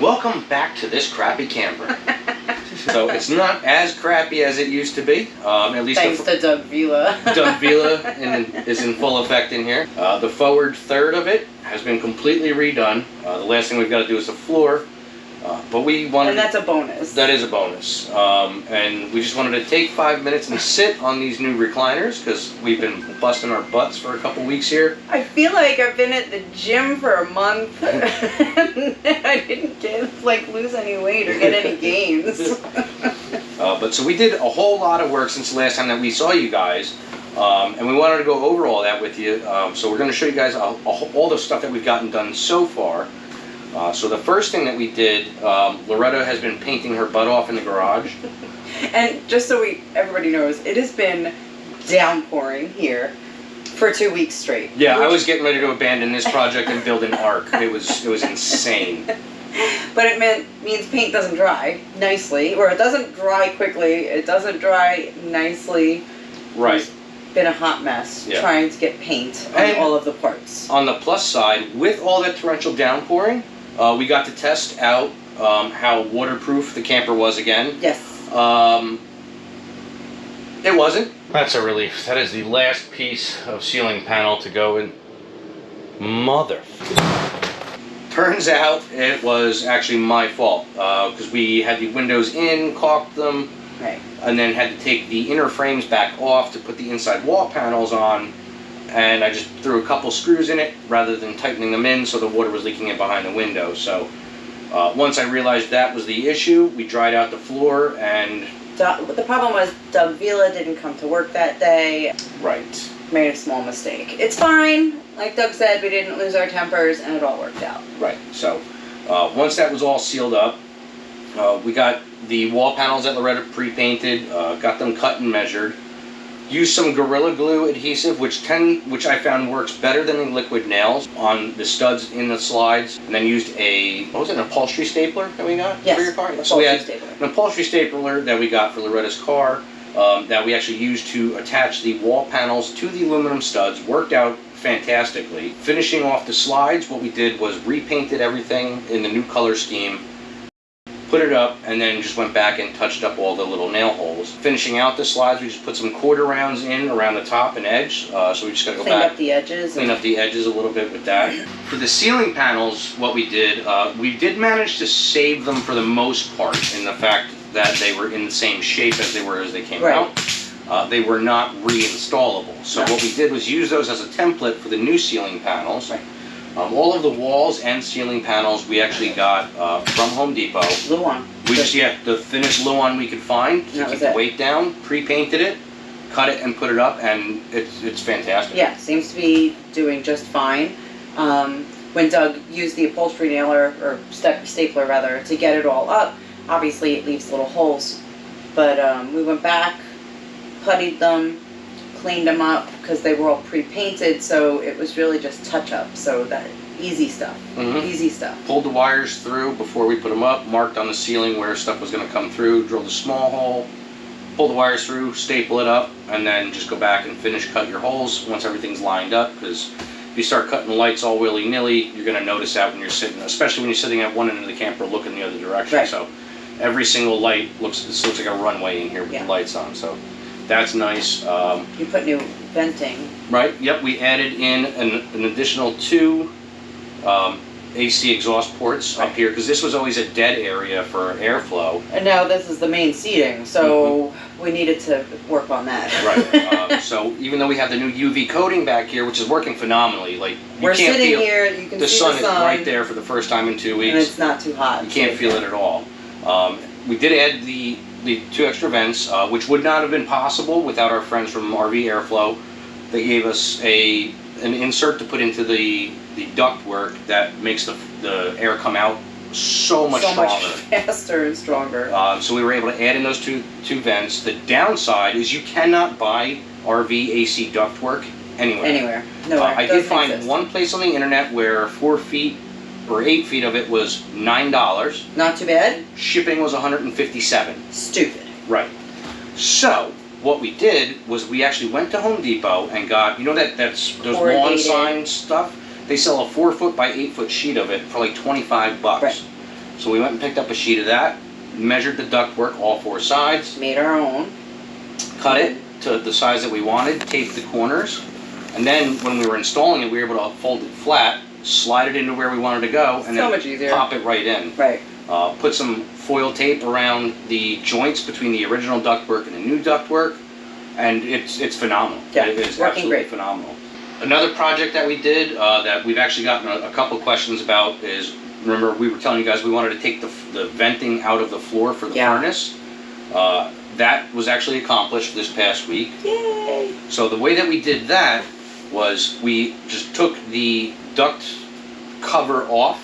Welcome back to this crappy camper. So it's not as crappy as it used to be. At least thanks to Doug Vila. Doug Vila is in full effect in here. The forward third of it has been completely redone. The last thing we've got to do is the floor. But we wanted... And that's a bonus. That is a bonus. And we just wanted to take 5 minutes and sit on these new recliners because we've been busting our butts for a couple weeks here. I feel like I've been at the gym for a month and I didn't lose any weight or get any gains. But so we did a whole lot of work since the last time that we saw you guys. And we wanted to go over all that with you. So we're going to show you guys all the stuff that we've gotten done so far. So the first thing that we did, Loretta has been painting her butt off in the garage. And just so everybody knows, it has been downpouring here for 2 weeks straight. Yeah, I was getting ready to abandon this project and build an ark. It was insane. But it means paint doesn't dry nicely, or it doesn't dry quickly, it doesn't dry nicely. Right. It's been a hot mess trying to get paint on all of the parts. On the plus side, with all that torrential downpouring, we got to test out how waterproof the camper was again. Yes. It wasn't. That's a relief. That is the last piece of ceiling panel to go in. Mother. Turns out it was actually my fault because we had the windows in, caulked them, right, and then had to take the inner frames back off to put the inside wall panels on. And I just threw a couple screws in it rather than tightening them in, so the water was leaking in behind the window. So once I realized that was the issue, we dried out the floor and... The problem was Doug Vila didn't come to work that day. Right. Made a small mistake. It's fine. Like Doug said, we didn't lose our tempers and it all worked out. Right. So once that was all sealed up, we got the wall panels that Loretta pre-painted, got them cut and measured. Used some Gorilla Glue adhesive, which I found works better than the liquid nails on the studs in the slides. And then used an upholstery stapler that we got for your car? Yes, so we had an upholstery stapler that we got for Loretta's car that we actually used to attach the wall panels to the aluminum studs. Worked out fantastically. Finishing off the slides, what we did was repainted everything in the new color scheme. Put it up, and then just went back and touched up all the little nail holes. Finishing out the slides, we just put some quarter rounds in around the top and edge. So we just gotta go back. Clean up the edges. Clean up the edges a little bit with that. For the ceiling panels, what we did manage to save them for the most part in the fact that they were in the same shape as they came out. They were not reinstallable. So what we did was use those as a template for the new ceiling panels. Right. All of the walls and ceiling panels we actually got from Home Depot. Luan. We just the thinnest Luan we could find to keep the weight down. Pre-painted it, cut it, and put it up, and it's fantastic. Yeah, seems to be doing just fine. When Doug used the upholstery nailer, or stapler rather, to get it all up, obviously it leaves little holes. But we went back, puttied them, cleaned them up because they were all pre-painted, so it was really just touch-up. So that easy stuff. Easy stuff. Pulled the wires through before we put them up, marked on the ceiling where stuff was going to come through, drilled a small hole, pull the wires through, staple it up, and then just go back and finish cut your holes once everything's lined up. Because if you start cutting the lights all willy-nilly, you're going to notice that when you're sitting, especially when you're sitting at one end of the camper looking the other direction. Right. So every single light looks like a runway in here with the lights on. So that's nice. You put new venting. Right, yep, we added in an additional 2 AC exhaust ports up here because this was always a dead area for airflow. And now this is the main seating, so we needed to work on that. Right, so even though we have the new UV coating back here, which is working phenomenally, like we're sitting here, you can see the sun is right there for the first time in 2 weeks. And it's not too hot. You can't feel it at all. We did add the 2 extra vents, which would not have been possible without our friends from RV Airflow. They gave us an insert to put into the ductwork that makes the air come out so much stronger. So much faster and stronger. So we were able to add in those two vents. The downside is you cannot buy RV AC ductwork anywhere. Nowhere. I did find one place on the internet where 4 feet or 8 feet of it was $9. Not too bad. Shipping was $157. Stupid. Right. So what we did was we actually went to Home Depot and got, you know, that's those lawn sign stuff. They sell a 4 foot by 8 foot sheet of it for like $25. Right. So we went and picked up a sheet of that, measured the ductwork all 4 sides, Made our own. cut it to the size that we wanted, taped the corners, and then when we were installing it, we were able to fold it flat, slide it into where we wanted to go, and So then much easier. pop it right in. Right. Put some foil tape around the joints between the original ductwork and the new ductwork, and it's phenomenal. Yeah, It is working absolutely great. phenomenal. Another project that we did that we've actually gotten a couple questions about is, remember we were telling you guys we wanted to take the venting out of the floor for the Yeah. furnace. That was actually accomplished this past week. Yay! So the way that we did that was we just took the duct cover off,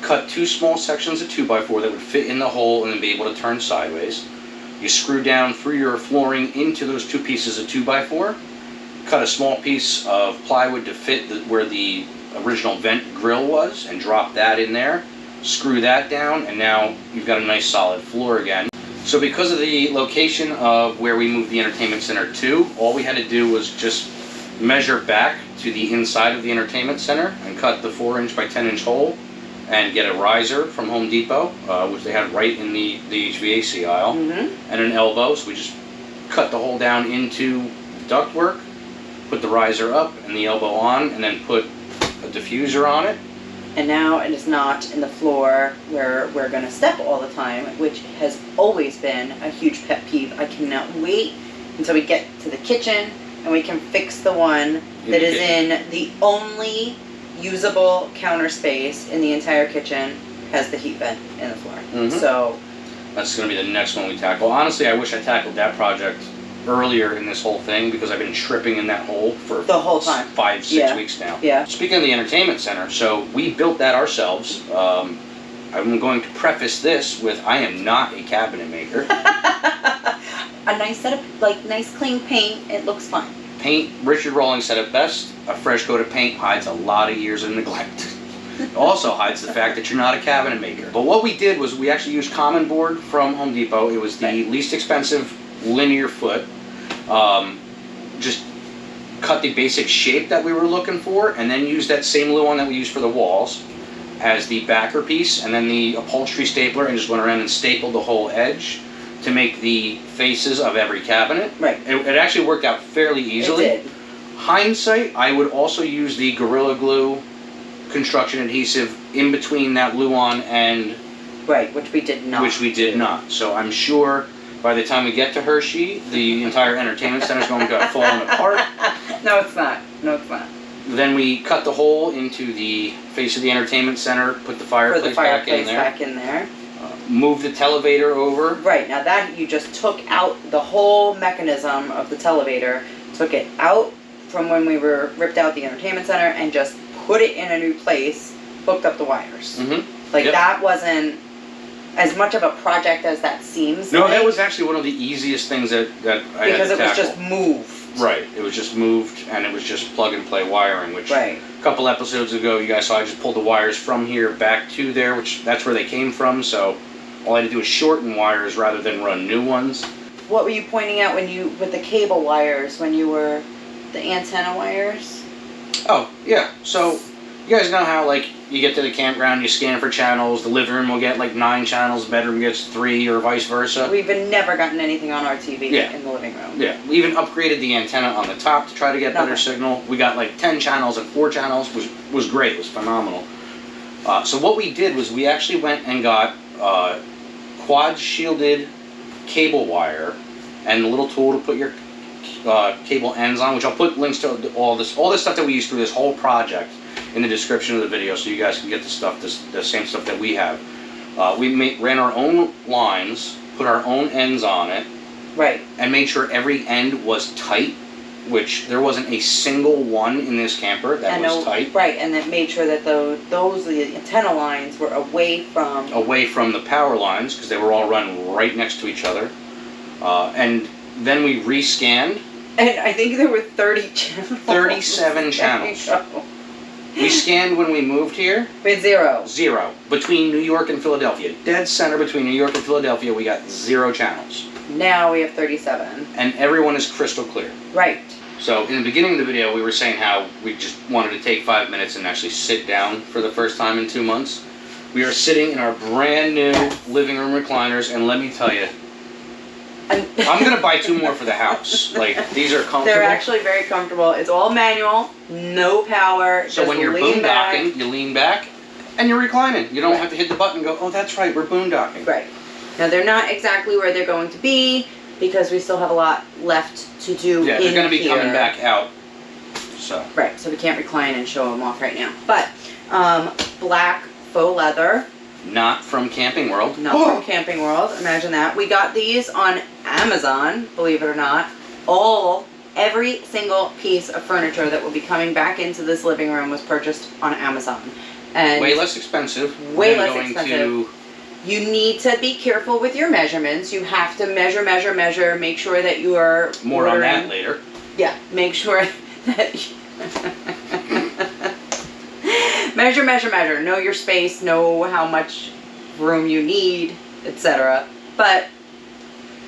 cut 2 small sections of 2x4 that would fit in the hole and then be able to turn sideways. You screw down through your flooring into those 2 pieces of 2x4, cut a small piece of plywood to fit where the original vent grill was and drop that in there, screw that down, and now you've got a nice solid floor again. So because of the location of where we moved the entertainment center to, all we had to do was just measure back to the inside of the entertainment center and cut the 4-inch by 10-inch hole and get a riser from Home Depot, which they had right in the HVAC aisle, and an elbow. So we just cut the hole down into the ductwork, put the riser up and the elbow on, and then put a diffuser on it. And now it is not in the floor where we're going to step all the time, which has always been a huge pet peeve. I cannot wait until we get to the kitchen and we can fix the one that is in the only usable counter space in the entire kitchen, has the heat vent in the floor. So that's going to be the next one we tackle. Honestly, I wish I tackled that project earlier in this whole thing because I've been tripping in that hole for the whole time. 5-6 weeks now. Yeah. Speaking of the entertainment center, so we built that ourselves. I'm going to preface this with I am not a cabinet maker. A nice set of, like, nice clean paint, it looks fine. Paint, Richard Rawlings said it best, a fresh coat of paint hides a lot of years of neglect. It also hides the fact that you're not a cabinet maker. But what we did was we actually used common board from Home Depot. It was the least expensive linear foot. Just cut the basic shape that we were looking for, and then use that same glue on that we used for the walls as the backer piece, and then the upholstery stapler, and just went around and stapled the whole edge to make the faces of every cabinet. Right. It actually worked out fairly easily. It did. Hindsight, I would also use the Gorilla Glue construction adhesive in between that Luan and Right, which we did not. which we did not. So I'm sure by the time we get to Hershey, the entire entertainment center is going to have fallen apart. No, it's not. No, it's not. Then we cut the hole into the face of the entertainment center, put the Put fireplace, the fireplace back in there, back in there. Move the televator over. Right, now that you just took out the whole mechanism of the televator, took it out from when we ripped out the entertainment center and just put it in a new place, hooked up the wires. Like that wasn't as much of a project as that seems. No, like, that was actually one of the easiest things that I had to tackle. because it was just moved. Right, it was just moved and it was just plug and play wiring, which Right. a couple episodes ago you guys saw I just pulled the wires from here back to there, which that's where they came from, so all I had to do was shorten wires rather than run new ones. What were you pointing out when you, with the cable wires, when you were, the antenna wires? Oh, yeah, so you guys know how, like, you get to the campground, you scan for channels, the living room will get like 9 channels, the bedroom gets 3, or vice versa. We've never gotten anything on our TV in the living room. Yeah, we even upgraded the antenna on the top to try to get better signal. We got like 10 channels and 4 channels, was great, it was phenomenal. So what we did was we actually went and got quad shielded cable wire and a little tool to put your cable ends on, which I'll put links to all this stuff that we used through this whole project in the description of the video, so you guys can get the stuff, the same stuff that we have. We ran our own lines, put our own ends on it, right, and made sure every end was tight, which there wasn't a single one in this camper that was tight. Right, and then made sure that the antenna lines were away from the power lines, because they were all run right next to each other. And then we rescanned. And I think there were 30 channels. 37 channels. We scanned when we moved here. We had 0. 0. Between New York and Philadelphia. Dead center between New York and Philadelphia, we got 0 channels. Now we have 37. And everyone is crystal clear. Right. So in the beginning of the video, we were saying how we just wanted to take 5 minutes and actually sit down for the first time in 2 months. We are sitting in our brand new living room recliners, and let me tell you, I'm gonna buy 2 more for the house. Like, these are comfortable. They're actually very comfortable. It's all manual, no power. So when you're boondocking, you lean back and you're reclining. You don't have to hit the button and go, oh, that's right, we're boondocking. Right. Now, they're not exactly where they're going to be because we still have a lot left to do. Yeah, they're gonna be coming back out. So. Right, so we can't recline and show them off right now. But black faux leather. Not from Camping World. Not from Camping World. Imagine that. We got these on Amazon, believe it or not. Every single piece of furniture that will be coming back into this living room was purchased on Amazon. And way less expensive. Way less expensive. You need to be careful with your measurements. You have to measure, make sure that you are more ordering. On that later. Yeah, make sure that measure. Know your space, know how much room you need, etc. But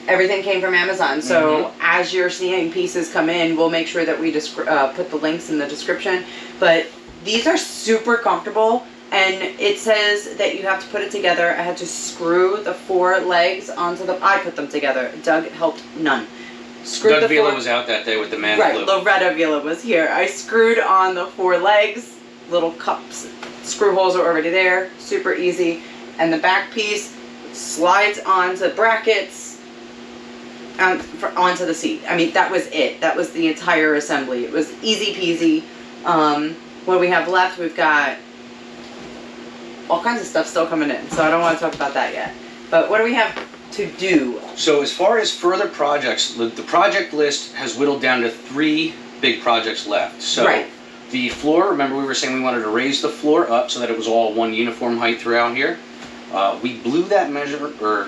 everything came from Amazon, so as you're seeing pieces come in, we'll make sure that we put the links in the description. But these are super comfortable, and it says that you have to put it together. I had to screw the 4 legs onto the. I put them together. Doug helped none. Doug Vila was out that day with the man flu. Right, Loretta Vila was here. I screwed on the 4 legs. Little cups, screw holes are already there, super easy, and the back piece slides onto brackets onto the seat. I mean, that was it. That was the entire assembly. It was easy peasy. What we have left, we've got all kinds of stuff still coming in, so I don't want to talk about that yet. But what do we have to do? So as far as further projects, the project list has whittled down to 3 big projects left. So. Right. The floor, remember we were saying we wanted to raise the floor up so that it was all one uniform height throughout here. We blew that measurement by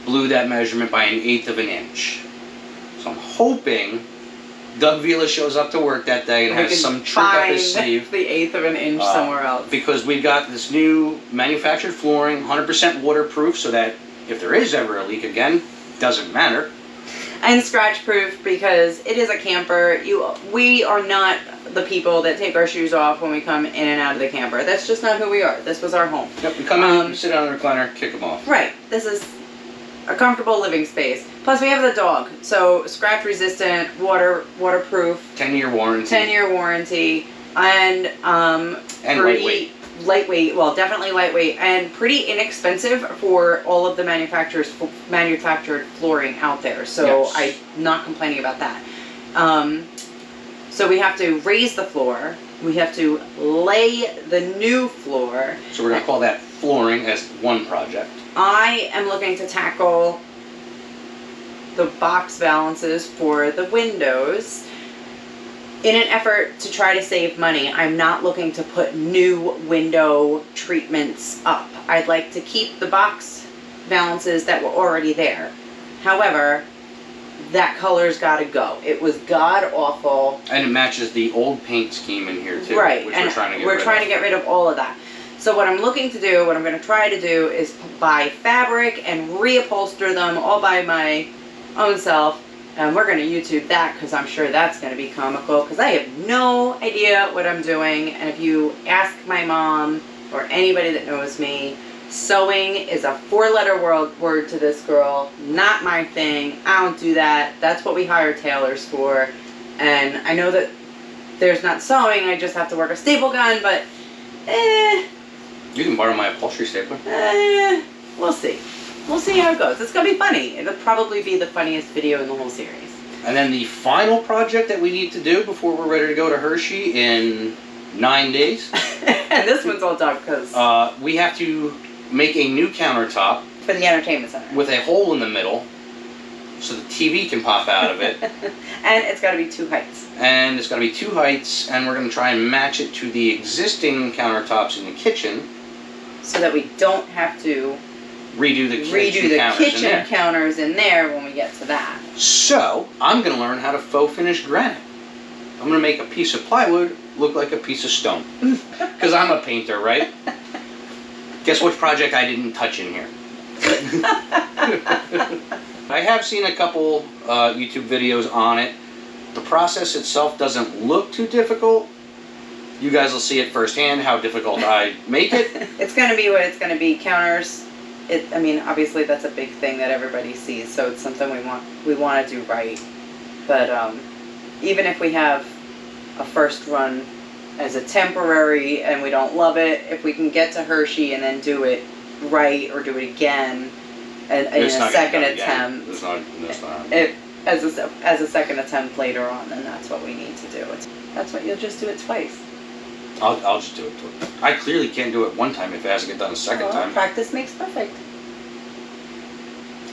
1/8 of an inch. So I'm hoping Doug Vila shows up to work that day and has some trick up his sleeve. The 1/8 of an inch somewhere else. Because we've got this new manufactured flooring, 100% waterproof, so that if there is ever a leak again, doesn't matter. And scratch proof, because it is a camper. We are not the people that take our shoes off when we come in and out of the camper. That's just not who we are. This was our home. Yep, we come in, sit on the recliner, kick them off. Right. This is a comfortable living space. Plus we have the dog, so scratch resistant, waterproof. 10-year warranty. 10-year warranty, and lightweight. Lightweight, well, definitely lightweight, and pretty inexpensive for all of the manufactured flooring out there. So yes. I'm not complaining about that. So we have to raise the floor. We have to lay the new floor. So we're going to call that flooring as one project. I am looking to tackle the box balances for the windows. In an effort to try to save money, I'm not looking to put new window treatments up. I'd like to keep the box balances that were already there. However, that color's got to go. It was god-awful. And it matches the old paint scheme in here, too. Right. Which and we're trying to get rid of all of that. So what I'm looking to do, what I'm going to try to do, is buy fabric and reupholster them all by my own self. And we're going to YouTube that because I'm sure that's going to be comical because I have no idea what I'm doing. And if you ask my mom or anybody that knows me, sewing is a 4-letter word to this girl. Not my thing. I don't do that. That's what we hire tailors for. And I know that there's not sewing. I just have to work a staple gun, but You can borrow my upholstery stapler. We'll see. We'll see how it goes. It's going to be funny. It'll probably be the funniest video in the whole series. And then the final project that we need to do before we're ready to go to Hershey in 9 days. And this one's all done because we have to make a new countertop. For the entertainment center. With a hole in the middle so the TV can pop out of it. And it's got to be 2 heights. And it's got to be 2 heights, and we're going to try and match it to the existing countertops in the kitchen. So that we don't have to redo the kitchen counters in there when we get to that. So, I'm going to learn how to faux finish granite. I'm going to make a piece of plywood look like a piece of stone. Because I'm a painter, right? Guess which project I didn't touch in here? I have seen a couple YouTube videos on it. The process itself doesn't look too difficult. You guys will see it firsthand how difficult I make it. It's going to be what it's going to be. Counters. I mean, obviously that's a big thing that everybody sees, so it's something we want to do right. But even if we have a first run as a temporary and we don't love it, if we can get to Hershey and then do it right or do it again in a second attempt, as a second attempt later on, then that's what we need to do. That's what you'll just do it twice. I'll just do it twice. I clearly can't do it one time if it hasn't get done a second time. Practice makes perfect.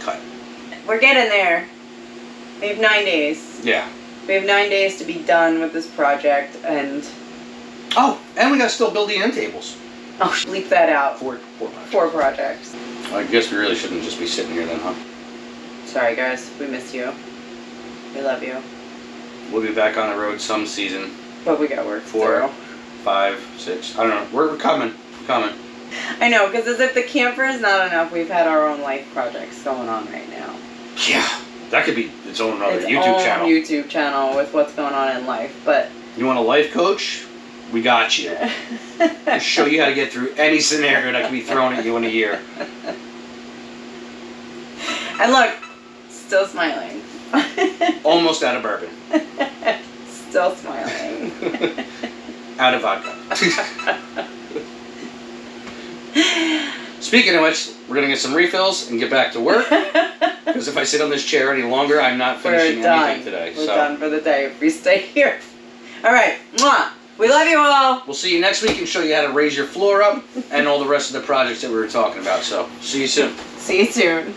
Cut. We're getting there. We have 9 days. Yeah. We have 9 days to be done with this project, and... Oh, and we got to still build the end tables. Oh, leave that out. Four projects. 4 projects. I guess we really shouldn't just be sitting here then, huh? Sorry, guys. We miss you. We love you. We'll be back on the road some season. But we got work to 4, do. 5, 6. I don't know. We're coming. We're coming. I know, because as if the camper is not enough, we've had our own life projects going on right now. Yeah. That could be its own YouTube YouTube channel with what's going on in life, but... You want a life coach? We got you. We'll show you how to get through any scenario that can be thrown at you in a year. And look, still smiling. Almost out of bourbon. Still smiling. Out of vodka. Speaking of which, we're going to get some refills and get back to work. Because if I sit on this chair any longer, I'm not finishing anything today. We're done for the day if we stay here. All right. Mwah. We love you all. We'll see you next week and show you how to raise your floor up and all the rest of the projects that we were talking about. So, see you soon. See you soon.